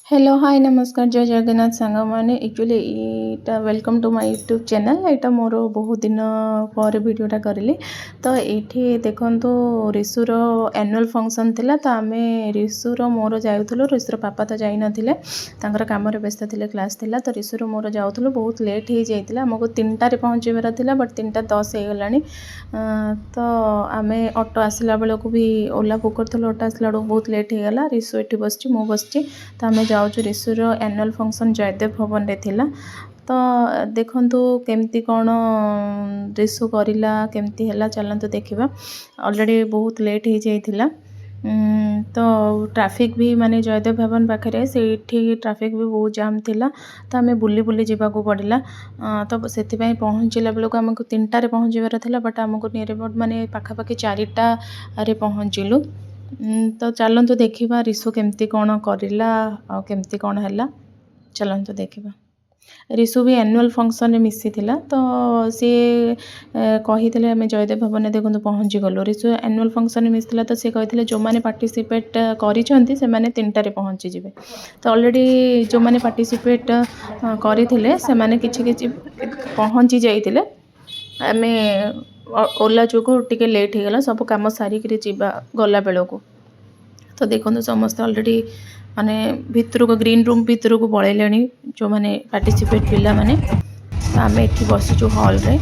Hello hi नमस्कार जय जगन्नाथ सांग मैंने एक्चुअली यहाँ welcome to my YouTube channel यहाँ मोर बहुत दिन पर वीडियोटा करी तो ये देखो ऋषुर एनुअल फंक्शन थिला तो आम ऋषुर मोर जाऊँ ऋषुर पापा तो जाई नथिले काम व्यस्त थे क्लास थिला तो ऋषुर मोर जाऊँ बहुत लेट हो जाता आमको 3टारे पहुँचबार था बट 3:10 हो गलानी तो आम ऑटो आसला बेलू भी ओला बुक करूँ ऑटो आसला बेलू बहुत लेट हो गला ऋषु ये बस मु बस तो आम जाऊँ ऋषुर एनुअल फंक्शन जयदेव भवन रे थिला तो देखंतु केमती कौन ऋषु करिला केमती हैला चलंतु देखिबा ऑलरेडी बहुत लेट हो जाइथिला तो ट्रैफिक भी माने जयदेव भवन पाखे से ट्रैफिक भी बहुत जाम थिला तो आम बुली बुली जावाक पड़ा तो से पहुँचला बेलू आमको 3टारे पहुँचबार था बट आमको नियर अबाउट माने पाखापाखि 4टा पहुँचलु तो चलतु देखा ऋषु केमती कौन करिला केमती कौन हैला चलतु देखा ऋषु भी एनुअल फंक्शन में मिसी थिला तो सी कही आम जयदेव भवन देखो पहुँची गलु ऋषु एनुअल फंक्शन में मिसला तो सी कही जो मैंने पार्टिसिपेट करिसेंती से माने 3टारे पहुँची जिवे तो ऑलरेडी जो मैंने पार्टिसिपेट करथिले से माने किछि किछि पहुँची जाइतिले आमे ओला जो टिके लेट हो गला सब कम सारिक गला बेलू तो देखो समस्त ऑलरेडी माने भितर को ग्रीन रूम भितर को पलैले जो मैंने पार्टिसिपेट पिला माने तो आम ये बसीचु हॉल रे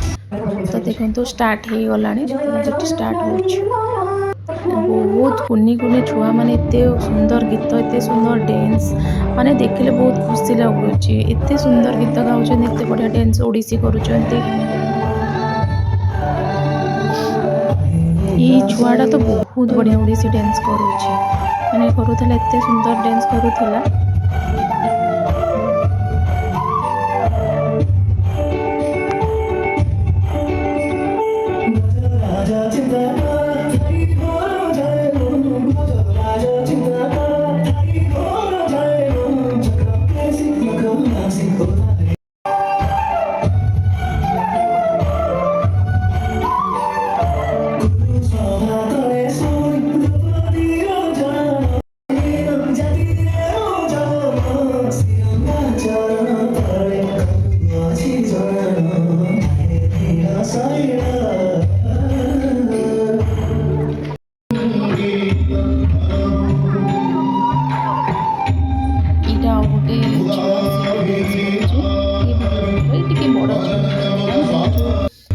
तो देखो स्टार्ट हो गला स्टार्ट हो बहुत कुनी कुनी छुआ माने एते सुंदर गीत एते सुंदर डांस माने देखले बहुत खुशी लगुच एते सुंदर गीत गाउछन एते बढ़िया डांस ओडिसी करूछंती ये छुआटा तो बहुत बढ़िया ओडिसी डांस करुच्छे मैंने करूला एत सुंदर डांस करूला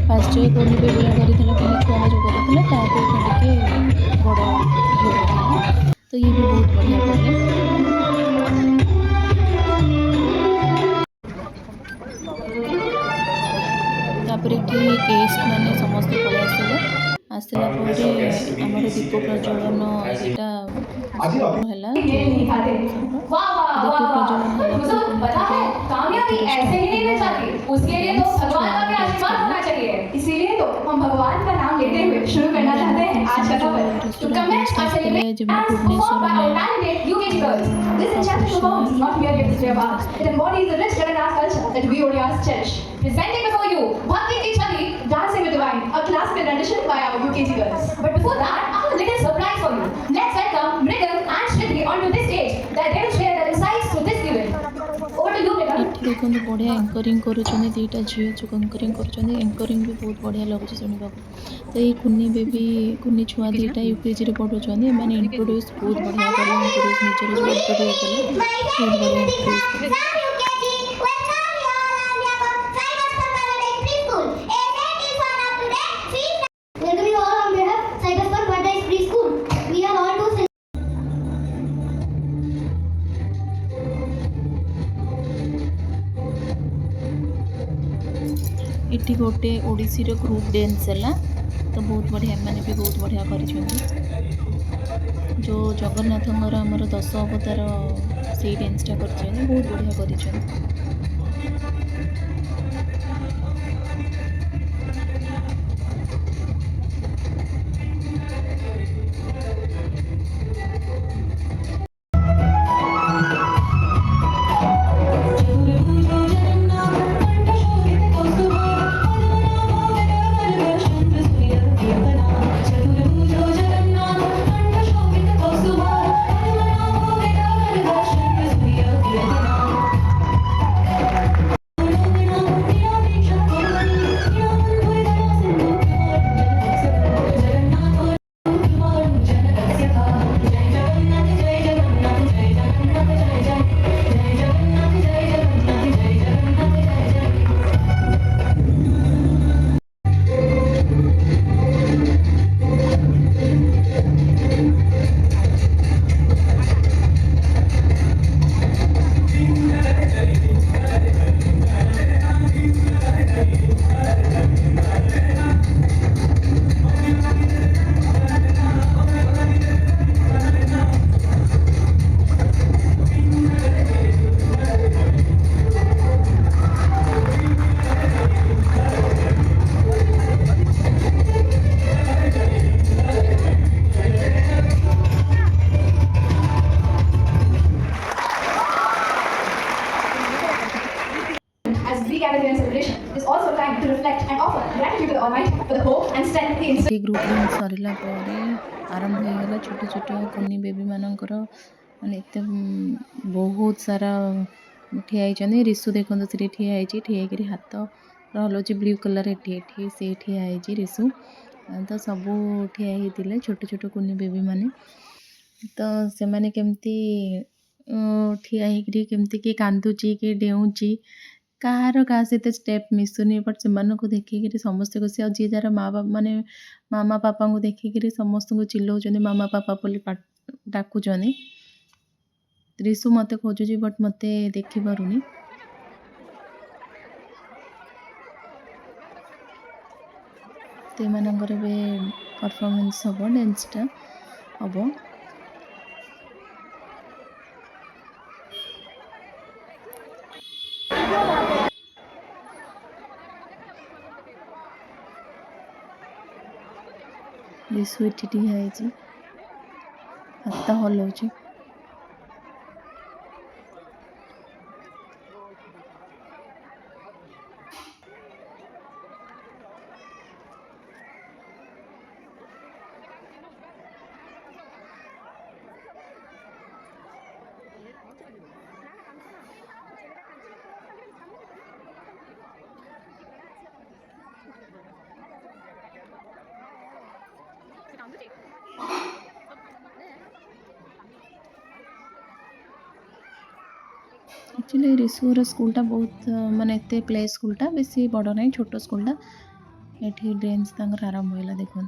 फास्ट जो कोनी बेबिया करथिला पहले छुआ जो करथिला ताके टिके बड़ झियो तो ये भी बहुत बढ़िया कले तापर कि गेस्ट माने समस्त पळे आसला आमर दीप प्रज्वलन एटा हला दीप प्रज्वलन इसीलिए तो हम भगवान का नाम लेते हुए शुरू करना चाहते हैं आज का सफर तो कमेंट और celebrate UKG girls. This enchanted performance is not merely a display of art. It embodies the rich Jagannath culture that we Odias cherish. Presenting before you Bhakti Ki Chali, Dancing with Divine, a classical rendition by our UKG girls. But before that, I have a little surprise for you. Let's welcome Mridal and Shridhi onto this stage that they will share their insights to this event. Over to you, Mridal. देखो बढ़िया anchoring करुँच दुईटा झील जो anchoring कर anchoring भी बहुत बढ़िया लगुच शुणा तो ये कुनी बेबी कुनी छुआ दुईटा यूकेजी पढ़ुं मैंने इंट्रोड्यूस बहुत बढ़िया कले इंट्रोड्यूस निजर जो इंट्रोड्यूस कले बहुत बढ़िया इंट्रोड्यूस कले इटी गोटे ओडिसी रो ग्रुप डांस है तो बहुत बढ़िया मैंने भी बहुत बढ़िया कर जो जगन्नाथ आमर 10 अवतार से डांसटा कर बहुत बढ़िया कर Thank you. understand the instructions. ये ग्रुप डांस सरला आरंभ हो गला छोट छोट कुनी बेबी मानकर माने एते बहुत सारा ठिया रिसु देखो से ठिया हाथ हलाउची ब्लू कलर एठी से ठिया रिसु तो सबू ठिया होते छोट छोट कुनी बेबी माने तो से माने केमती ठिया होकरी केमती किए कांदुची किए डेउची कହାର क्या सहित स्टेप मिसुनी बट से देखिक समस्ते खुशी आ जी जार माँ बाप माने मामा पापा को देखिक समस्त को चिल्लाऊँ मामा पापा बोली डाकुच रिसु मत खोजुची बट मत देखिपारुनी तो मानकर परफॉर्मेंस हम डांसटा हम रिसु एठी ठिया हाथ हलाउची एक्चुअली रिसुर स्कूलटा बहुत माने एते प्ले स्कूलटा बेसी बड़ ना छोट स्कूलटा ये डांस आरंभ होगा देखो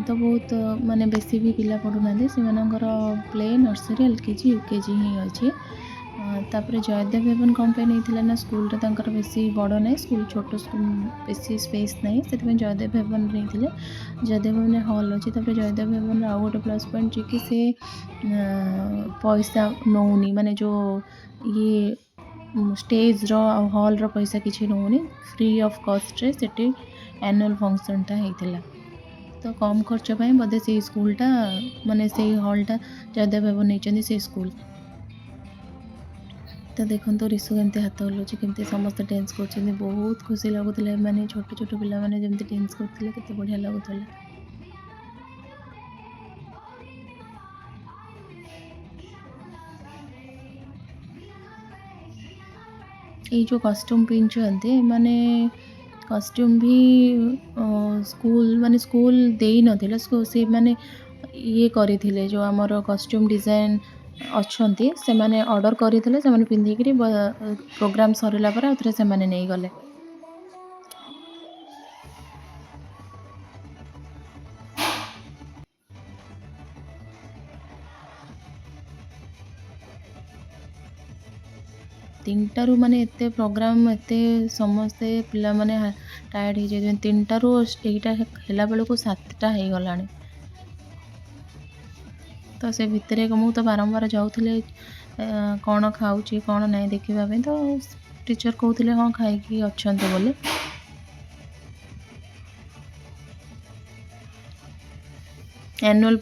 तो बहुत माने बेसी भी पिला पढ़ुना से प्ले नर्सरी एलकेजी यूकेजी ही अच्छे तापर जयदेव हेवन कौन पे नहीं ना स्कूल बेसी बड़ ना स्कूल छोट स्कूल बेसी स्पेस ना से जयदेव हेवन नहीं जयदेव हेवन हॉल अच्छे जयदेव हेवन आउ गोटे प्लस पॉइंट जी कि से पैसा नौनी माने जो ये स्टेज रो हॉल रो पैसा किसी नौनी फ्री ऑफ कॉस्ट रे सेठी एनुअल फंक्शनटा होता तो कम खर्च पाए बोधे से स्कूलटा माने से हॉलटा जयदेव हेवन नहीं से स्कूल तो देखो तो रिसु केमती हाथ हलाउची केमती समस्त डांस कर बहुत खुशी लगुला मैंने छोट छोट पिला माने जमती डांस करते केते बढ़िया लगुला ये जो कॉस्ट्यूम पिंधुंटे माने कॉस्ट्यूम भी स्कूल माने स्कूल दे नथिला से माने ये करथिले जो हमर कॉस्ट्यूम डिजाइन अच्छे से माने ऑर्डर करथिले से माने पिंधिकरी प्रोग्राम सरला पर आउथरे से माने नहीं गले तीनटारू माने एते प्रोग्राम एते समस्ते पिला माने टायर्ड हो जाए तीनटारू एटा हेला बेलू को 7टा हो गलानी तो से भितर मुझे तो बारंबार जाऊे कौन खाऊँ कौन ना देखापी तो टीचर कहते हाँ खाई अच्छा बोले एनुअल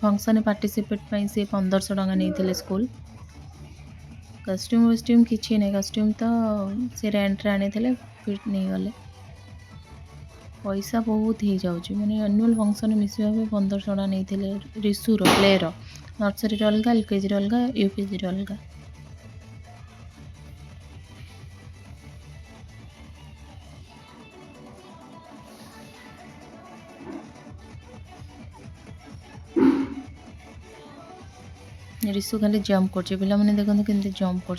फंक्शन पार्टिसिपेट पाई से 1500 टका नहीं स्कूल कॉस्ट्यूम वॉस्ट्यूम किसी नहीं कॉस्ट्यूम तो से रेंट आनी फिर नहीं गले पैसा बहुत हो जाऊँ मैंने एनुअल फंक्शन मिसवा 1500 टका नहीं रिसुर प्लेर नर्सरी अलग एलकेजी अलग यूकेजी अलग रिसु खाली जंप कर पिला माने देखो केमती जंप कर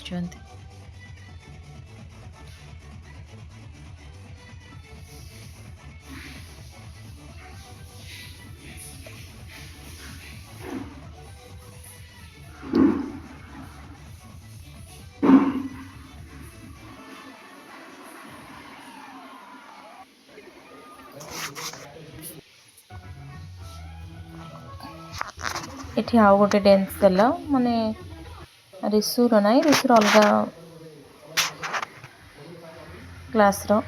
एठी आउ गोटे डांस देला माने रिसुर ना रिसुर अलग क्लास रो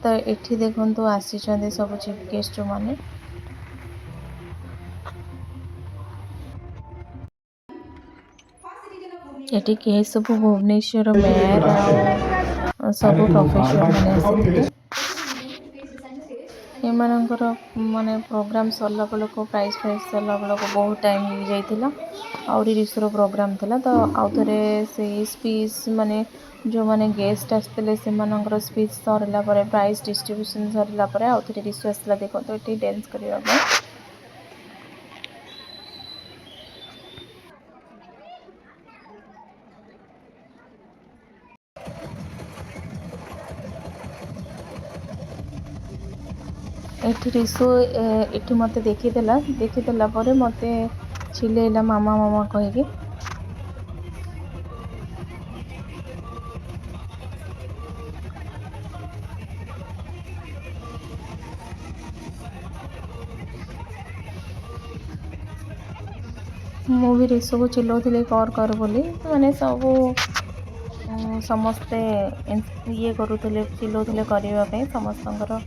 तो एठी देखो तो आसी सब चीफ गेस्ट माने एठी के सब भुवनेश्वर मेयर सब प्रोफेसर माने आसी ଏମାନଙ୍କର ମାନେ ପ୍ରୋଗ୍ରାମ୍ ସରିଲା ବେଳକୁ ପ୍ରାଇଜ୍ ସରିଲା ବେଳକୁ ବହୁତ ଟାଇମ୍ ହେଇଯାଇଥିଲା। ଆହୁରି ରିସୁର ପ୍ରୋଗ୍ରାମ୍ ଥିଲା ତ ଆଉ ଥରେ ସେଇ ସ୍ପିଚ୍ ମାନେ ଯେଉଁମାନେ ଗେଷ୍ଟ ଆସିଥିଲେ ସେମାନଙ୍କର ସ୍ପିଚ୍ ସରିଲା ପରେ ପ୍ରାଇଜ୍ ଡିଷ୍ଟ୍ରିବ୍ୟୁସନ୍ ସରିଲା ପରେ ଆଉ ଥରେ ରିସୁ ଆସିଲା। ଦେଖନ୍ତୁ ଏଠି ଡ୍ୟାନ୍ସ କରିବା ପାଇଁ। ଏଠି ରିସୁ ଏଠି ମୋତେ ଦେଖିଦେଲା ପରେ ମୋତେ ଚିଲେଇଲା ମାମା ମାମା କହିକି। ମୁଁ ବି ରିସୁକୁ ଚିଲଉଥିଲି କର ବୋଲି, ମାନେ ସବୁ ସମସ୍ତେ ଇଏ କରୁଥିଲେ, ଚିଲଉଥିଲେ କରିବା ପାଇଁ। ସମସ୍ତଙ୍କର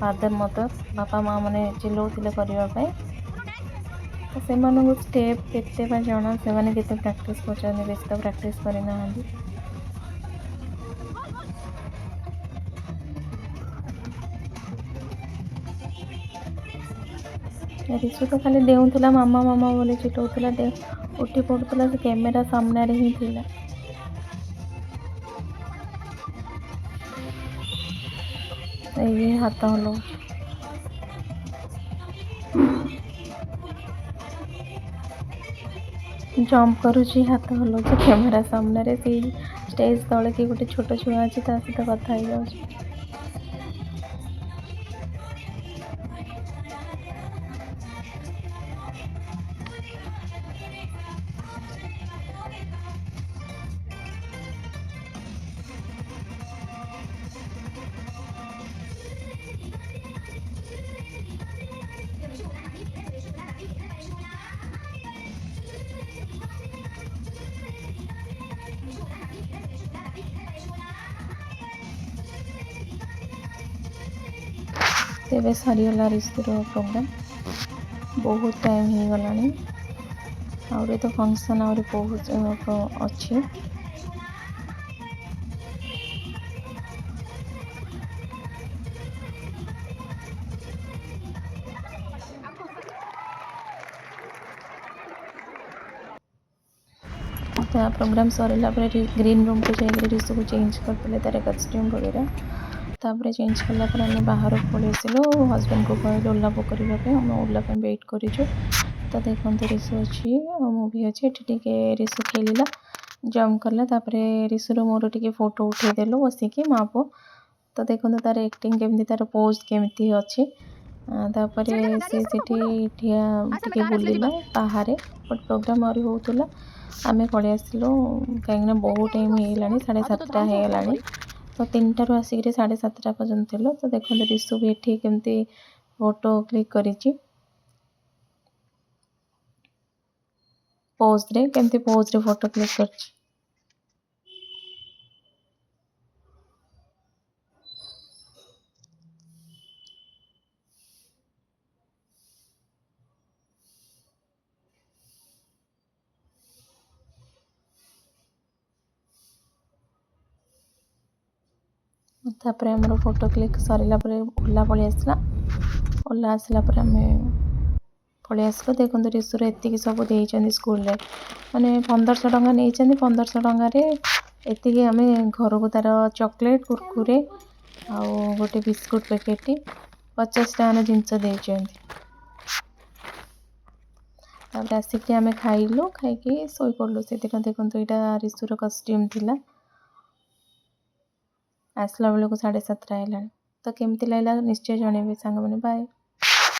ଫାଦର ମଦର ବାପା ମା ମାନେ ଚିଲଉଥିଲେ କରିବା ପାଇଁ। ତ ସେମାନଙ୍କୁ ଷ୍ଟେପ୍ କେତେ ବା ଜଣା, ସେମାନେ କେତେ ପ୍ରାକ୍ଟିସ୍ କରୁଛନ୍ତି, ବେଶୀ ତ ପ୍ରାକ୍ଟିସ୍ କରିନାହାନ୍ତି। ରିସୁ ତ ଖାଲି ଡେଉଁଥିଲା ମାମା ମାମା ବୋଲି ଚିଲଉଥିଲା, ଉଠି ପଡ଼ୁଥିଲା, ସେ କ୍ୟାମେରା ସାମ୍ନାରେ ହିଁ ଥିଲା। ଏଇ ହାତ ହଲଉଛି, ଜମ୍ପ କରୁଛି, ହାତ ହଲଉଛି କ୍ୟାମେରା ସାମ୍ନାରେ। ସେଇ ଷ୍ଟେଜ୍ ତଳେ କି ଗୋଟେ ଛୋଟ ଛୁଆ ଅଛି, ତା ସହିତ କଥା ହେଇଯାଉଛି। ତେବେ ସରିଗଲା ରିସୁର ପ୍ରୋଗ୍ରାମ୍। ବହୁତ ଟାଇମ୍ ହେଇଗଲାଣି, ଆହୁରି ତ ଫଙ୍କସନ୍ ଆହୁରି ବହୁତ ଅଛି। ତା ପ୍ରୋଗ୍ରାମ୍ ସରିଲା ପରେ ଗ୍ରୀନ୍ ରୁମ୍କୁ ଯାଇକରି ରିସୁକୁ ଚେଞ୍ଜ କରିଥିଲେ ତାର କଷ୍ଟ୍ୟୁମ୍ ବଗେରା। ତାପରେ ଚେଞ୍ଜ କଲା ପରେ ଆମେ ବାହାରକୁ ପଳେଇ ଆସିଲୁ। ହଜବେଣ୍ଡକୁ କହିଲୁ ଓଲା ବୁକ୍ କରିବା ପାଇଁ, ଆମେ ଓଲା ପାଇଁ ୱେଟ୍ କରିଛୁ। ତ ଦେଖନ୍ତୁ ରିସୁ ଅଛି ଆଉ ମୁଁ ବି ଅଛି। ଏଠି ଟିକେ ରିସୁ ଖେଳିଲା, ଜମ୍ପ କଲା, ତାପରେ ରିସୁର ମୋର ଟିକେ ଫଟୋ ଉଠେଇଦେଲୁ ବସିକି ମା ପୁଅ। ତ ଦେଖନ୍ତୁ ତାର ଆକ୍ଟିଂ କେମିତି, ତାର ପୋଜ୍ କେମିତି ଅଛି। ତାପରେ ସେ ସେଠି ଠିଆ ଟିକେ ବୁଲିଲା ବାହାରେ, ବଟ୍ ପ୍ରୋଗ୍ରାମ୍ ଆହୁରି ହେଉଥିଲା। ଆମେ ପଳେଇ ଆସିଲୁ କାହିଁକିନା ବହୁତ ଟାଇମ୍ ହେଇଗଲାଣି, 7:30 ହେଇଗଲାଣି। ତ 3ଟାରୁ ଆସିକିରି 7:30 ପର୍ଯ୍ୟନ୍ତ ଥିଲୁ। ତ ଦେଖନ୍ତୁ ରିସୁ ବି ଏଠି କେମିତି ଫଟୋ କ୍ଲିକ୍ କରିଛି, କେମିତି ପୋଜ୍ରେ ଫଟୋ କ୍ଲିକ୍ କରିଛି। ତାପରେ ଆମର ଫଟୋ କ୍ଲିକ୍ ସରିଲା ପରେ ଓଲା ପଳେଇ ଆସିଲା। ଓଲା ଆସିଲା ପରେ ଆମେ ପଳେଇ ଆସିଲୁ। ଦେଖନ୍ତୁ ରିସୁର ଏତିକି ସବୁ ଦେଇଛନ୍ତି ସ୍କୁଲରେ, ମାନେ 1500 ଟଙ୍କା ନେଇଛନ୍ତି। 1500 ଟଙ୍କାରେ ଏତିକି ଆମେ ଘରକୁ ତାର ଚକୋଲେଟ୍, କୁରକୁରେ ଆଉ ଗୋଟେ ବିସ୍କୁଟ୍ ପ୍ୟାକେଟ୍ 50 ଟଙ୍କାର ଜିନିଷ ଦେଇଛନ୍ତି। ତାପରେ ଆସିକି ଆମେ ଖାଇଲୁ, ଖାଇକି ଶୋଇପଡ଼ିଲୁ। ସେଦିନ ଦେଖନ୍ତୁ ଏଇଟା ରିସୁର କଷ୍ଟ୍ୟୁମ୍ ଥିଲା। ଆସିଲା ବେଳକୁ 7:30 ହେଲାଣି। ତ କେମିତି ଲାଗିଲା ନିଶ୍ଚୟ ଜଣେଇବେ ସାଙ୍ଗମାନେ। ବାଏ।